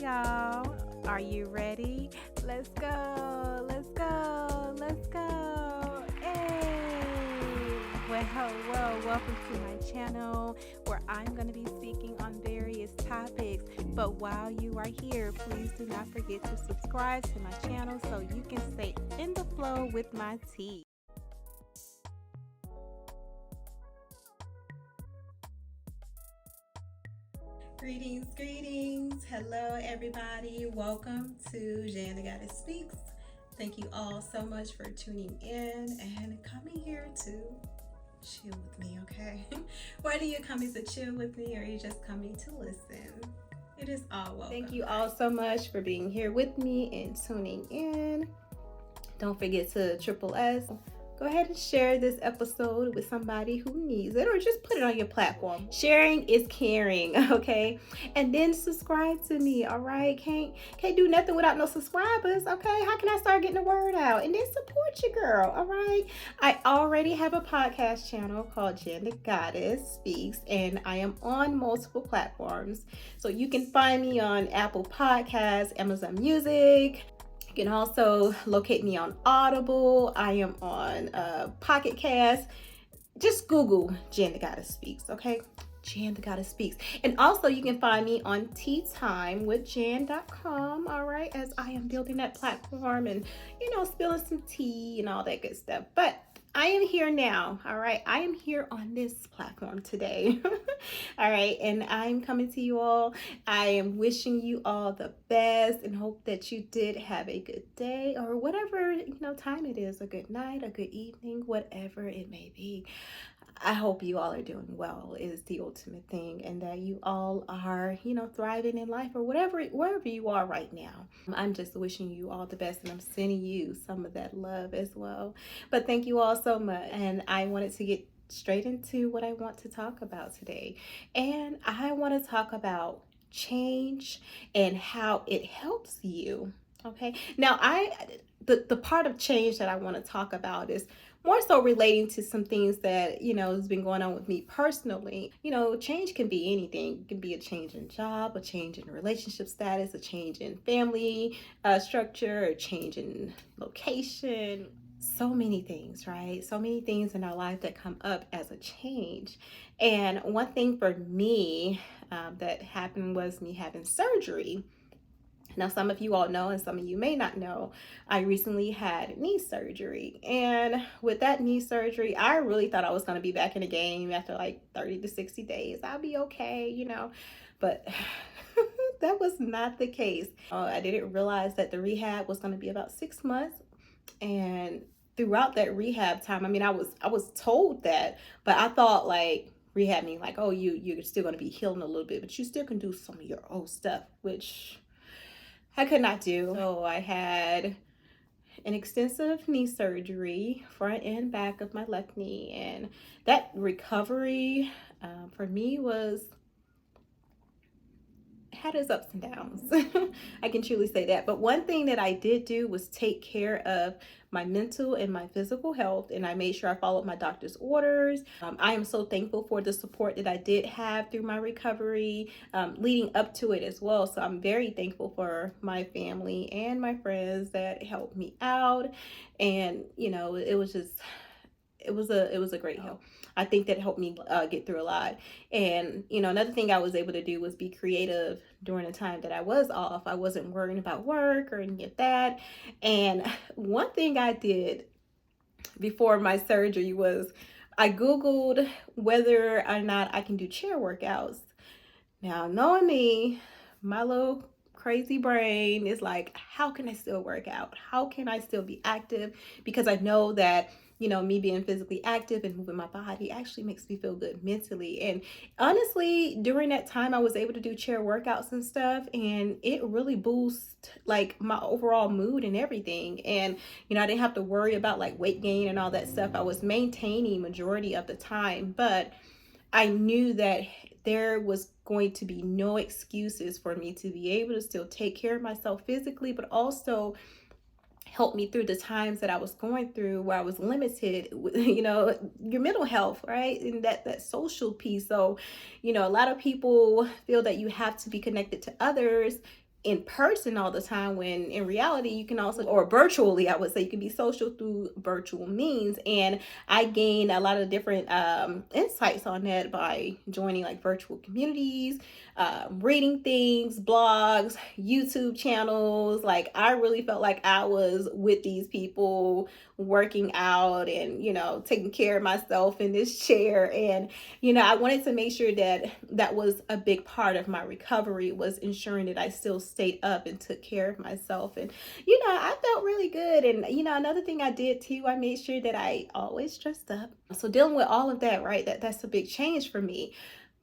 y'all. Are you ready? Let's go. Let's go. Let's go. Hey. Well, hello. Welcome to my channel where I'm going to be speaking on various topics. But while you are here, please do not forget to subscribe to my channel so you can stay in the flow with my tea. Greetings, greetings. Hello, everybody. Welcome to Jan the Goddess Speaks. Thank you all so much for tuning in and coming here to chill with me, okay? Whether you're coming to chill with me or you're just coming to listen, it is all welcome. Thank you all so much for being here with me and tuning in. Don't forget to triple S. Go ahead and share this episode with somebody who needs it, or just put it on your platform. Sharing is caring, okay? And then subscribe to me, all right? Can't do nothing without no subscribers, okay? How can I start getting the word out? And then support your girl, all right? I already have a podcast channel called Jan the Goddess Speaks, and I am on multiple platforms. So you can find me on Apple Podcasts, Amazon Music. You can also locate me on Audible. I am on Pocket Cast. Just Google Jan the Goddess Speaks, okay? Jan the Goddess Speaks. And also you can find me on teatimewithjan.com, all right? As I am building that platform and, spilling some tea and all that good stuff. But I am here now, all right? I am here on this platform today, all right? And I'm coming to you all. I am wishing you all the best and hope that you did have a good day or whatever, time it is, a good night, a good evening, whatever it may be. I hope you all are doing well is the ultimate thing, and that you all are, thriving in life or wherever you are right now. I'm just wishing you all the best, and I'm sending you some of that love as well. But thank you all so much. And I wanted to get straight into what I want to talk about today. And I want to talk about change and how it helps you. Okay. Now, the part of change that I want to talk about is more so relating to some things that, has been going on with me personally. Change can be anything. It can be a change in job, a change in relationship status, a change in family structure, a change in location. So many things, right? So many things in our life that come up as a change. And one thing for me that happened was me having surgery. Now, some of you all know, and some of you may not know, I recently had knee surgery. And with that knee surgery, I really thought I was going to be back in the game after like 30 to 60 days. I'll be okay, but that was not the case. I didn't realize that the rehab was going to be about 6 months. And throughout that rehab time, I was told that, but I thought like rehab mean like, oh, you're still going to be healing a little bit, but you still can do some of your old stuff, which I could not do. So I had an extensive knee surgery, front and back of my left knee. And that recovery for me had its ups and downs. I can truly say that. But one thing that I did do was take care of my mental and my physical health, and I made sure I followed my doctor's orders. I am so thankful for the support that I did have through my recovery, leading up to it as well. So I'm very thankful for my family and my friends that helped me out. And it was a great help. I think that helped me get through a lot. And another thing I was able to do was be creative during the time that I was off. I wasn't worrying about work or any of that. And one thing I did before my surgery was I Googled whether or not I can do chair workouts. Now, knowing me, my little crazy brain is like, how can I still work out? How can I still be active? Because I know that me being physically active and moving my body actually makes me feel good mentally. And honestly, during that time, I was able to do chair workouts and stuff, and it really boosts like my overall mood and everything. And I didn't have to worry about like weight gain and all that stuff. I was maintaining majority of the time, but I knew that there was going to be no excuses for me to be able to still take care of myself physically, but also help me through the times that I was going through where I was limited with, your mental health, right? And that social piece. So, a lot of people feel that you have to be connected to others in person all the time, when in reality you can also, or virtually I would say, you can be social through virtual means. And I gained a lot of different insights on that by joining like virtual communities, reading things, blogs, YouTube channels. Like I really felt like I was with these people working out and, you know, taking care of myself in this chair. And, you know, I wanted to make sure that that was a big part of my recovery, was ensuring that I still stayed up and took care of myself. And, you know, I felt really good. And, you know, another thing I did too, I made sure that I always dressed up. So dealing with all of that, right, that's a big change for me.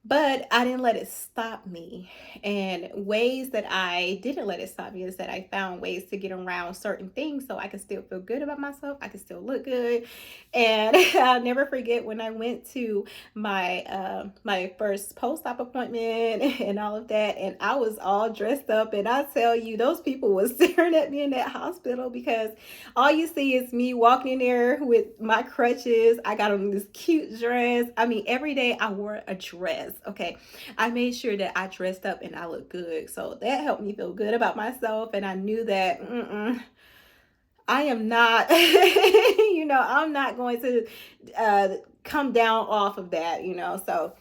But I didn't let it stop me. And ways that I didn't let it stop me is that I found ways to get around certain things so I could still feel good about myself. I could still look good. And I'll never forget when I went to my first post-op appointment and all of that. And I was all dressed up. And I tell you, those people were staring at me in that hospital, because all you see is me walking in there with my crutches. I got on this cute dress. I mean, every day I wore a dress. Okay, I made sure that I dressed up and I looked good, so that helped me feel good about myself. And I knew that I am not you know, I'm not going to come down off of that, you know. So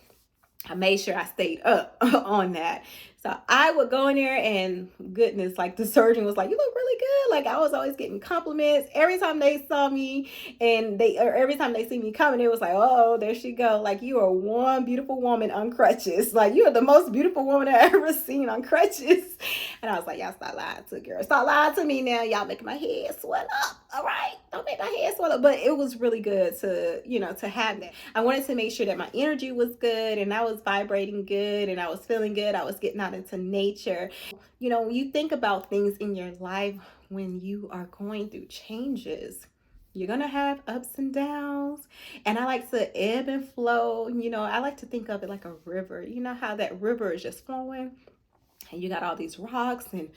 I made sure I stayed up on that. So I would go in there, and goodness, like the surgeon was like, "You look really good." Like I was always getting compliments every time they saw me, and every time they see me coming, it was like, "Oh, there she go." Like, "You are one beautiful woman on crutches. Like, you are the most beautiful woman I've ever seen on crutches." And I was like, "Y'all stop lying to girl. Stop lying to me now. Y'all making my head swell up. All right, don't make my head swell up." But it was really good to, you know, to have that. I wanted to make sure that my energy was good and I was vibrating good and I was feeling good. I was getting out into nature. You know, when you think about things in your life, when you are going through changes, you're going to have ups and downs. And I like to ebb and flow. You know, I like to think of it like a river. You know how that river is just flowing and you got all these rocks and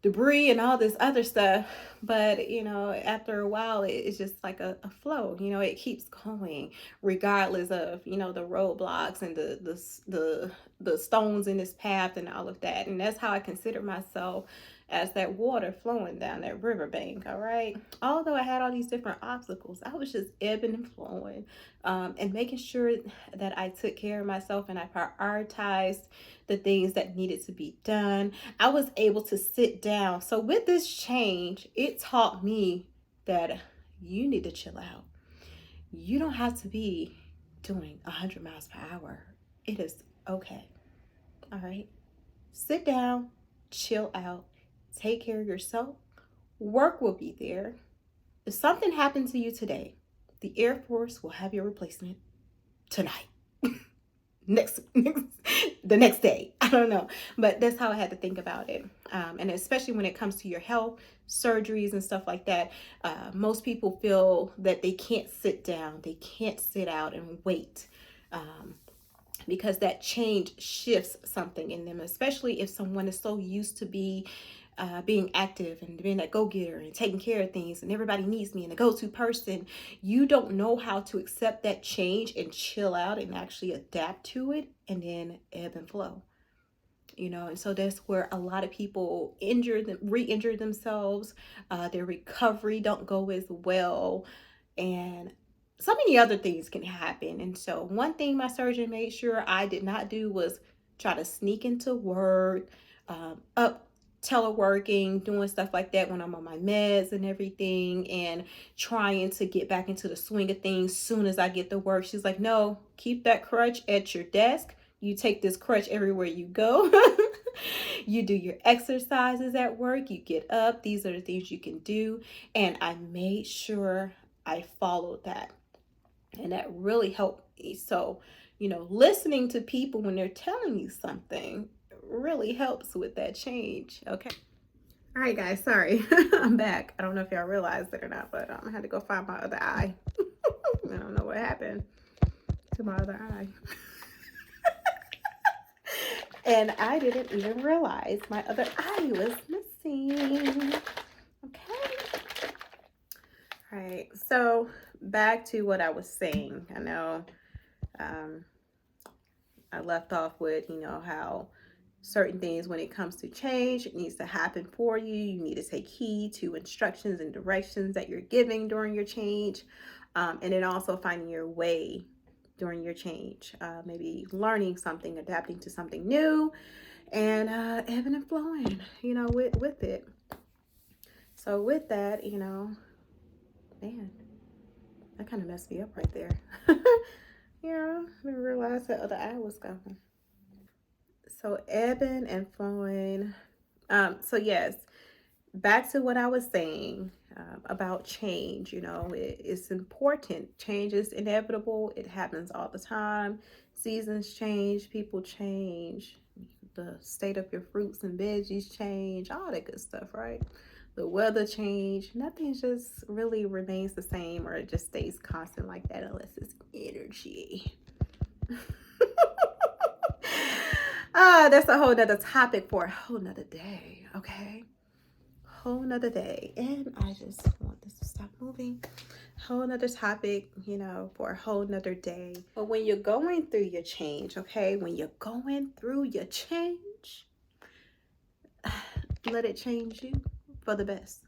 debris and all this other stuff, but you know, after a while it's just like a flow. You know, it keeps going regardless of, you know, the roadblocks and the stones in this path and all of that. And that's how I consider myself, as that water flowing down that riverbank. All right, although I had all these different obstacles, I was just ebbing and flowing, and making sure that I took care of myself and I prioritized the things that needed to be done. I was able to sit down. So with this change, it taught me that you need to chill out. You don't have to be doing 100 miles per hour. It is okay. All right. Sit down, chill out, take care of yourself. Work will be there. If something happened to you today, the Air Force will have your replacement tonight. The next day. I don't know, but that's how I had to think about it. And especially when it comes to your health, surgeries and stuff like that, most people feel that they can't sit down, they can't sit out and wait, because that change shifts something in them, especially if someone is so used to being active and being a go-getter and taking care of things and everybody needs me and a go-to person. You don't know how to accept that change and chill out and actually adapt to it, and then ebb and flow. You know, and so that's where a lot of people re-injure themselves. Their recovery don't go as well, and so many other things can happen. And so one thing my surgeon made sure I did not do was try to sneak into work, up teleworking, doing stuff like that when I'm on my meds and everything, and trying to get back into the swing of things soon as I get to work. She's like, "No, keep that crutch at your desk. You take this crutch everywhere you go." You do your exercises at work, you get up, these are the things you can do. And I made sure I followed that, and that really helped me. So, you know, listening to people when they're telling you something really helps with that change. Okay. All right, guys, sorry. I'm back. I don't know if y'all realized it or not, but I had to go find my other eye. I don't know what happened to my other eye. And I didn't even realize my other eye was missing. Okay. All right, so back to what I was saying. I know I left off with, you know, how certain things when it comes to change. It needs to happen for you. You need to take heed to instructions and directions that you're giving during your change. And then also finding your way during your change. Maybe learning something, adapting to something new, and ebbing and flowing, with it. So with that, man, that kind of messed me up right there. Yeah, I didn't realize that other eye was gone. So ebbing and flowing. So yes, back to what I was saying about change. It's important. Change is inevitable. It happens all the time. Seasons change, people change, the state of your fruits and veggies change, all that good stuff, right? The weather change. Nothing just really remains the same, or it just stays constant like that unless it's energy. That's a whole nother topic for a whole nother day, okay? Whole nother day. And I just want this to stop moving. Whole nother topic, for a whole nother day. But when you're going through your change, okay? When you're going through your change, let it change you for the best.